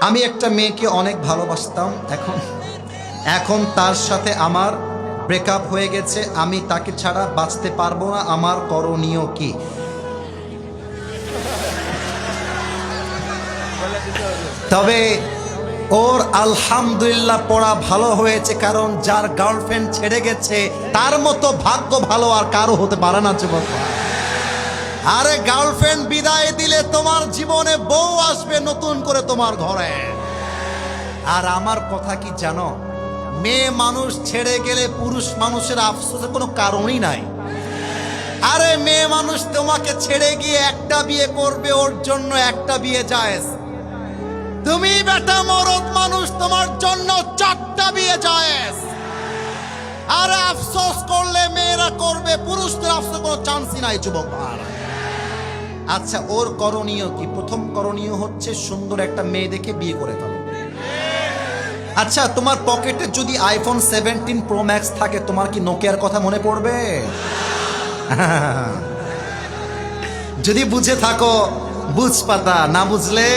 আমি একটা মেয়েকে অনেক ভালোবাসতাম, এখন তার সাথে আমার ব্রেকআপ হয়ে গেছে। আমি তাকে ছাড়া বাঁচতে পারবো না, আমার করণীয় কি? তবে ওর আলহামদুলিল্লাহ পড়া ভালো হয়েছে, কারণ যার গার্লফ্রেন্ড ছেড়ে গেছে তার মতো ভাগ্য ভালো আর কারো হতে পারে না যুবক। আরে গার্লফ্রেন্ড বিদায় দিলে তোমার জীবনে বউ আসবে নতুন করে তোমার ঘরে। আর আমার কথা কি জানো, মেয়ে মানুষ ছেড়ে গেলে পুরুষ মানুষের আফসোসের কোনো কারণই নাই। আরে মেয়ে মানুষ তোমাকে ছেড়ে গিয়ে একটা বিয়ে করবে, ওর জন্য একটা বিয়ে জায়েজ। তুমি বেটা মরদ মানুষ, তোমার জন্য 4টা বিয়ে জায়েজ। আরে আফসোস করলে মেয়েরা করবে, পুরুষদের আফসোস কোনো চান্সই নাই যুবক ভাই। আচ্ছা, ওর করণীয় কি? প্রথম করণীয় হচ্ছে সুন্দর একটা মেয়ে দেখে বিয়ে করে ফেলো। আচ্ছা, তোমার পকেটে যদি আইফোন 17 প্রো ম্যাক্স থাকে, তোমার কি নোকিয়ার কথা মনে পড়বে? যদি বুঝে থাকো বুঝ পাতা, না বুঝলে